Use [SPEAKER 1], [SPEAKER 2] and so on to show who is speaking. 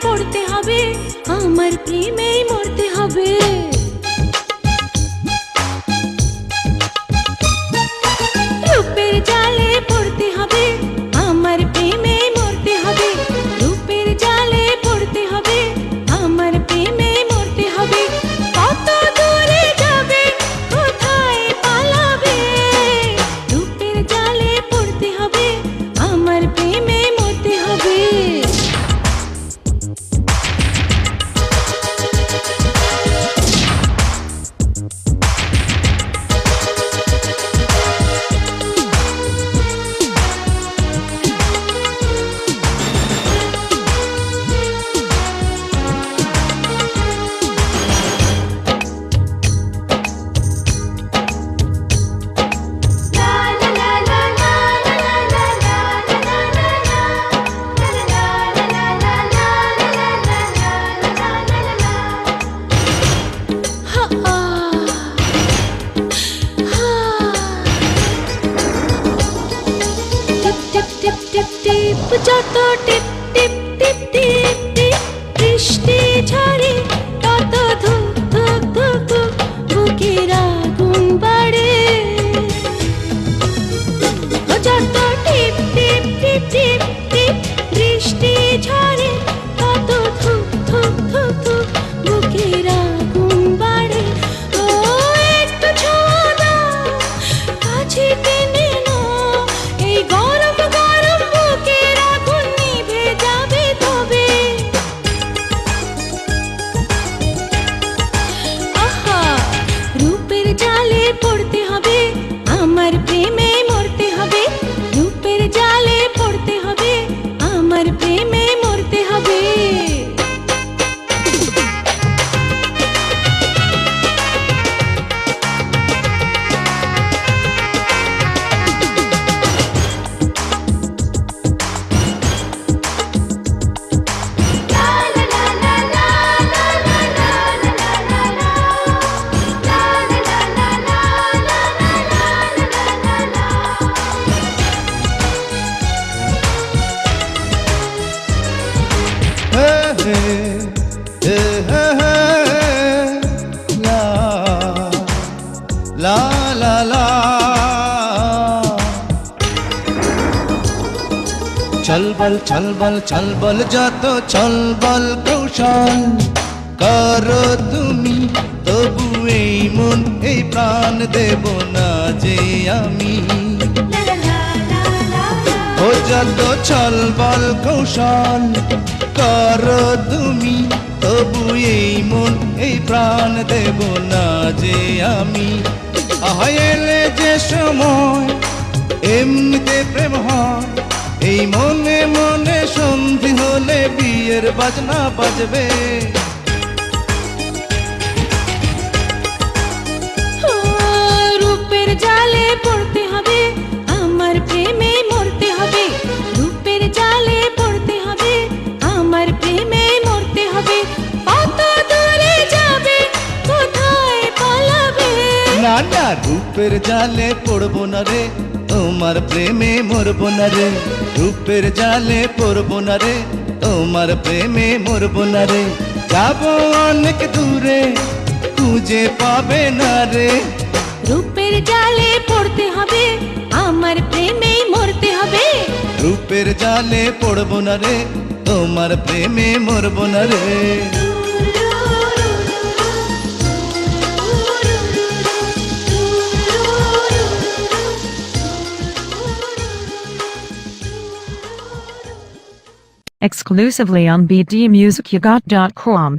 [SPEAKER 1] পড়তে হবে, আমার প্রেমেই মরতে হবে। রূপের জালে পড়তে হবে, আমার প্রেমেই মরতে হবে। রূপের জালে পড়তে হবে, আমার প্রেমেই মরতে হবে। কত দূরে যাবে, কোথায় পালাবে? রূপের জালে পড়তে হবে, আমার প্রেমেই মরতে হবে। যত টিপ টিপ টিপ টিপ টিপ বৃষ্টি ঝরে, তত ধুক ধুক ধুক ধুক বুকের আগুন বাড়ে। যত টিপ টিপ টিপ টিপ টিপ বৃষ্টি ঝরে, তত ধুক ধুক ধুক ধুক বুকের আগুন বাড়ে। ও একটু ছোঁয়া দাও, কাছে টেনে নাও, এই গরম গরম বুকের আগুন নিভে যাবে তবে। আহা, রূপের জালে পড়তে হবে, আমার প্রেমে মরতে হবে। রূপের জালে পড়তে হবে, আমার প্রেমে মরতে হবে।
[SPEAKER 2] লা লা লা চলবল চলবল চলবল যত চলবল কৌশল করো তুমি, তবু এই মন এই প্রাণ দেব না যে আমি। ও যত চলবল কৌশল করো তুমি, তবু এই মন এই প্রাণ দেব না যে আমি। এলে যে সময় এমনিতে প্রেম হয়, এই মনে মনে সন্ধি হলে বিয়ের বাজনা বাজবে।
[SPEAKER 1] রূপের জালে পড়তে হবে, আমার প্রেমে মরতে হবে। রূপের জালে পড়তে হবে, আমার প্রেমে মরতে হবে। কত দূরে যাবে, কোথায় পালাবে?
[SPEAKER 2] না না, রূপের জালে পড়বো না রে, তোমার প্রেমে মরবো না রে। রূপের জালে পড়বো না রে, তোমার প্রেমে মরবো না রে। যাবো অনেক দূরে, খুঁজে পাবে না রে।
[SPEAKER 1] রূপের জালে পড়তে হবে, আমার প্রেমেই মরতে হবে।
[SPEAKER 2] রূপের জালে পড়বো না রে, তোমার প্রেমে মরবো না রে।
[SPEAKER 3] Exclusively on bdmusicygot.com.